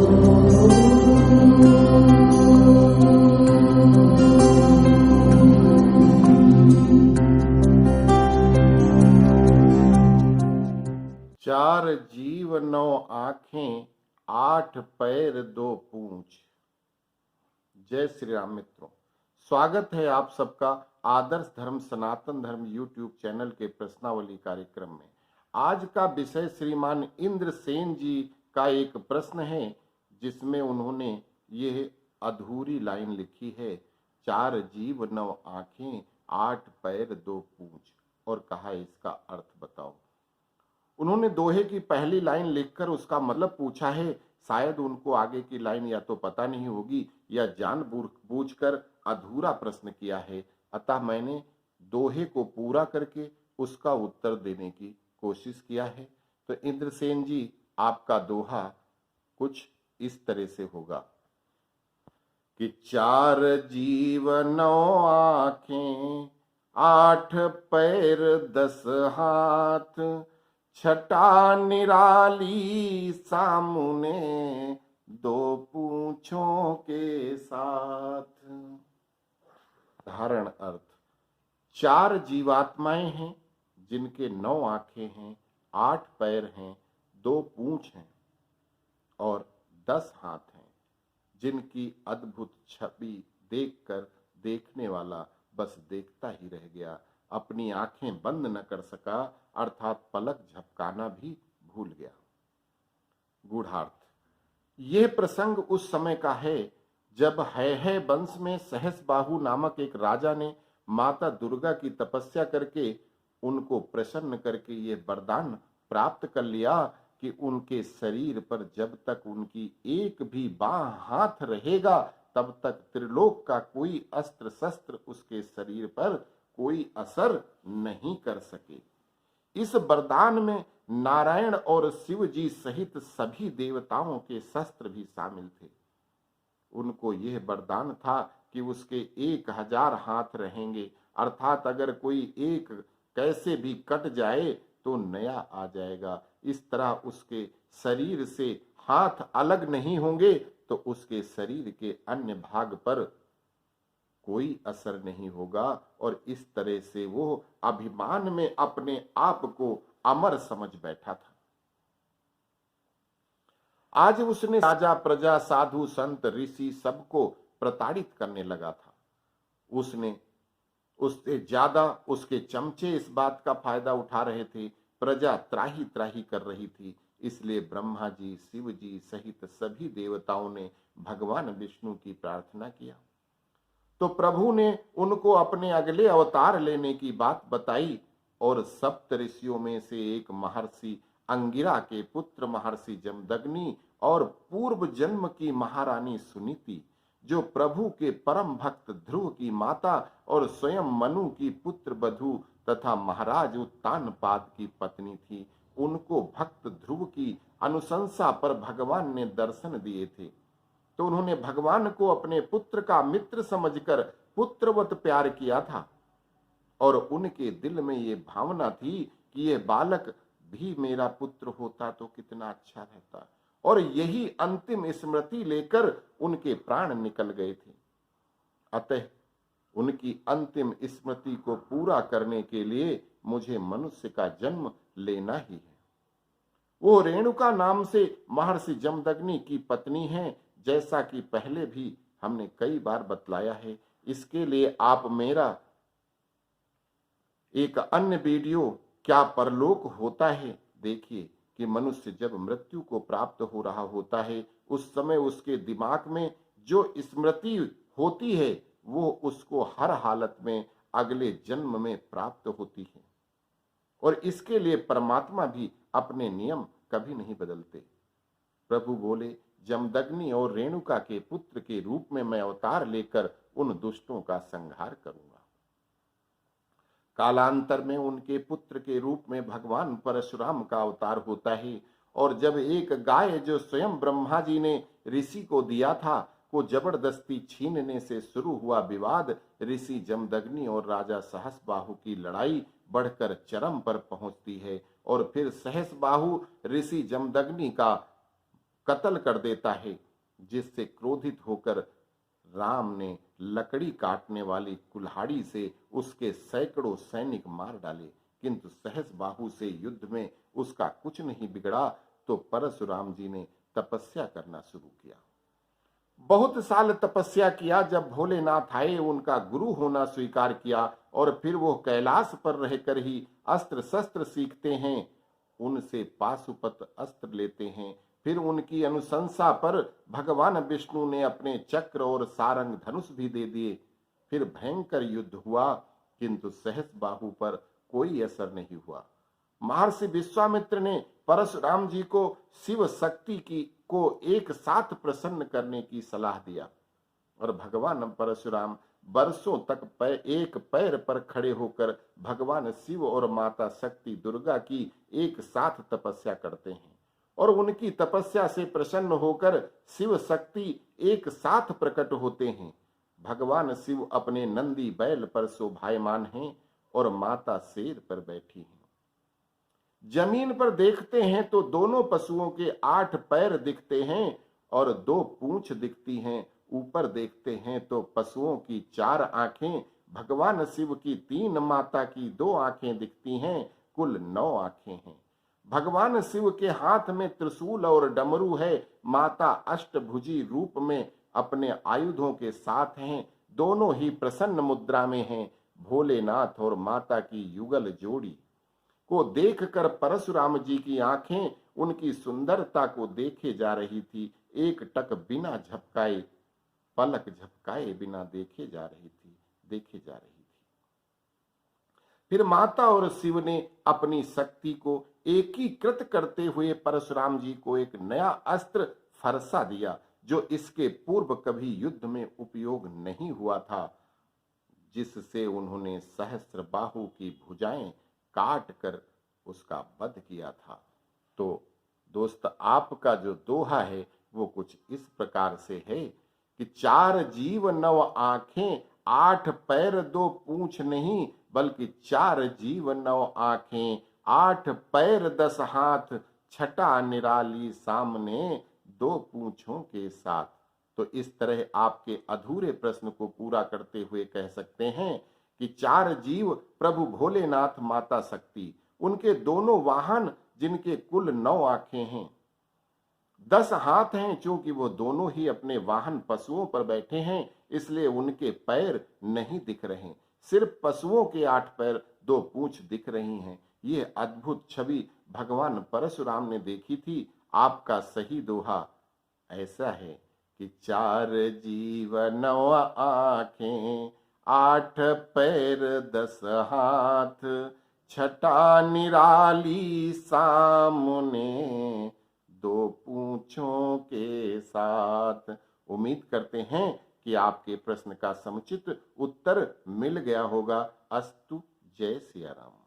चार जीव नौ आंखें, आठ पैर दो पूंछ। जय श्री राम मित्रों, स्वागत है आप सबका आदर्श धर्म सनातन धर्म यूट्यूब चैनल के प्रश्नावली कार्यक्रम में। आज का विषय श्रीमान इंद्रसेन जी का एक प्रश्न है, जिसमें उन्होंने ये अधूरी लाइन लिखी है, चार जीव नौ आंखें, आठ पैर दो पूंछ, और कहा इसका अर्थ बताओ। उन्होंने दोहे की पहली लाइन लिखकर उसका मतलब पूछा है। शायद उनको आगे की लाइन या तो पता नहीं होगी या जानबूझकर अधूरा प्रश्न किया है, अतः मैंने दोहे को पूरा करके उसका उत्तर देने की कोशिश किया है। तो इंद्रसेन जी, आपका दोहा कुछ इस तरह से होगा कि चार जीव नौ आंखें, आठ पैर दस हाथ, छटा निराली सामने दो पूंछों के साथ। धारण अर्थ, चार जीवात्माएं हैं जिनके नौ आंखें हैं, आठ पैर हैं, दो पूंछ हैं और 10 हाथ हैं, जिनकी अद्भुत छवि देखकर देखने वाला बस देखता ही रह गया, अपनी आंखें बंद न कर सका, अर्थात पलक झपकाना भी भूल गया। गूढ़ार्थ, यह प्रसंग उस समय का है जब है वंश में सहस्बाहु नामक एक राजा ने माता दुर्गा की तपस्या करके उनको प्रसन्न करके ये वरदान प्राप्त कर लिया कि उनके शरीर पर जब तक उनकी एक भी बाह हाथ रहेगा तब तक त्रिलोक का कोई अस्त्र शस्त्र उसके शरीर पर कोई असर नहीं कर सके। इस वरदान में नारायण और शिव जी सहित सभी देवताओं के शस्त्र भी शामिल थे। उनको यह वरदान था कि उसके 1000 हाथ रहेंगे, अर्थात अगर कोई एक कैसे भी कट जाए तो नया आ जाएगा। इस तरह उसके शरीर से हाथ अलग नहीं होंगे तो उसके शरीर के अन्य भाग पर कोई असर नहीं होगा, और इस तरह से वो अभिमान में अपने आप को अमर समझ बैठा था। आज उसने राजा प्रजा साधु संत ऋषि सबको प्रताड़ित करने लगा था। उससे ज्यादा उसके चमचे इस बात का फायदा उठा रहे थे। प्रजा त्राही त्राही कर रही थी, इसलिए ब्रह्मा जी शिव जी सहित सभी देवताओं ने भगवान विष्णु की प्रार्थना किया। तो प्रभु ने उनको अपने अगले अवतार लेने की बात बताई और सप्त ऋषियों में से एक महर्षि अंगिरा के पुत्र महर्षि जमदग्नि और पूर्व जन्म की महारानी सुनीति, जो प्रभु के परम भक्त ध्रुव की माता और स्वयं मनु की पुत्र बधु तथा महाराज उत्तानपाद की पत्नी थी, उनको भक्त ध्रुव की अनुशंसा पर भगवान ने दर्शन दिए थे। तो उन्होंने भगवान को अपने पुत्र का मित्र समझकर पुत्रवत प्यार किया था, और उनके दिल में ये भावना थी कि यह बालक भी मेरा पुत्र होता तो कितना अच्छा रहता, और यही अंतिम स्मृति लेकर उनके प्राण निकल गए थे। अतः उनकी अंतिम स्मृति को पूरा करने के लिए मुझे मनुष्य का जन्म लेना ही है। वो रेणुका नाम से महर्षि जमदग्नि की पत्नी है, जैसा कि पहले भी हमने कई बार बतलाया है। इसके लिए आप मेरा एक अन्य वीडियो क्या परलोक होता है देखिए, कि मनुष्य जब मृत्यु को प्राप्त हो रहा होता है उस समय उसके दिमाग में जो स्मृति होती है वो उसको हर हालत में अगले जन्म में प्राप्त होती है, और इसके लिए परमात्मा भी अपने नियम कभी नहीं बदलते। प्रभु बोले, जमदग्नि और रेणुका के पुत्र के रूप में मैं अवतार लेकर उन दुष्टों का संहार करूंगा। कालांतर में उनके पुत्र के रूप में भगवान परशुराम का अवतार होता है, और जब एक गाय जो स्वयं ब्रह्मा जी ने ऋषि को दिया था को जबरदस्ती छीनने से शुरू हुआ विवाद, ऋषि जमदग्नि और राजा सहस्बाहु की लड़ाई बढ़कर चरम पर पहुंचती है, और फिर सहस्बाहु ऋषि जमदग्नि का कत्ल कर देता है, जिससे क्रोधित होकर राम ने लकड़ी काटने वाली कुल्हाड़ी से उसके सैकड़ों सैनिक मार डाले, किंतु सहस बाहु से युद्ध में उसका कुछ नहीं बिगड़ा। तो परशुराम जी ने तपस्या करना शुरू किया। बहुत साल तपस्या किया। जब भोलेनाथ आए, उनका गुरु होना स्वीकार किया और फिर वो कैलाश पर रहकर ही अस्त्र शस्त्र सीखते हैं, उनसे पाशुपत अस्त्र लेते हैं। फिर उनकी अनुशंसा पर भगवान विष्णु ने अपने चक्र और सारंग धनुष भी दे दिए। फिर भयंकर युद्ध हुआ, किंतु सहस बाहु पर कोई असर नहीं हुआ। महर्षि विश्वामित्र ने परशुराम जी को शिव शक्ति की को एक साथ प्रसन्न करने की सलाह दिया और भगवान परशुराम वर्षों तक एक पैर पर खड़े होकर भगवान शिव और माता शक्ति दुर्गा की एक साथ तपस्या करते हैं और उनकी तपस्या से प्रसन्न होकर शिव शक्ति एक साथ प्रकट होते हैं। भगवान शिव अपने नंदी बैल पर शोभायमान हैं और माता शेर पर बैठी हैं। जमीन पर देखते हैं तो दोनों पशुओं के 8 पैर दिखते हैं और 2 पूंछ दिखती हैं। ऊपर देखते हैं तो पशुओं की 4 आंखें, भगवान शिव की 3, माता की 2 आंखें दिखती हैं। कुल 9 आंखें हैं। भगवान शिव के हाथ में त्रिशूल और डमरू है। माता अष्टभुजी रूप में अपने आयुधों के साथ हैं। दोनों ही प्रसन्न मुद्रा में हैं। भोलेनाथ और माता की युगल जोड़ी को देखकर परशुराम जी की आंखें उनकी सुंदरता को देखे जा रही थी। एक टक बिना झपकाए, पलक झपकाए बिना देखे जा रही थी। फिर माता और शिव ने अपनी शक्ति को एकीकृत करते हुए परशुराम जी को एक नया अस्त्र फरसा दिया, जो इसके पूर्व कभी युद्ध में उपयोग नहीं हुआ था, जिससे उन्होंने सहस्त्र बाहु की भुजाएं काट कर उसका वध किया था। तो दोस्त, आपका जो दोहा है वो कुछ इस प्रकार से है कि 4 जीव 9 आंखें, 8 पैर 2 पूंछ नहीं, बल्कि 4 जीव 9 आंखें, 8 पैर 10 हाथ, छटा निराली सामने 2 पूंछों के साथ। तो इस तरह आपके अधूरे प्रश्न को पूरा करते हुए कह सकते हैं कि 4 जीव प्रभु भोलेनाथ, माता शक्ति, उनके दोनों वाहन जिनके कुल 9 आंखें हैं, 10 हाथ हैं। चूंकि वो दोनों ही अपने वाहन पशुओं पर बैठे हैं, इसलिए उनके पैर नहीं दिख रहे। सिर्फ पशुओं के 8 पैर 2 पूंछ दिख रही हैं। ये अद्भुत छवि भगवान परशुराम ने देखी थी। आपका सही दोहा ऐसा है कि 4 जीव 9 आंखें, 8 पैर 10 हाथ, छटा निराली सामने 2 पूंछों के साथ। उम्मीद करते हैं कि आपके प्रश्न का समुचित उत्तर मिल गया होगा। अस्तु। जय सिया राम।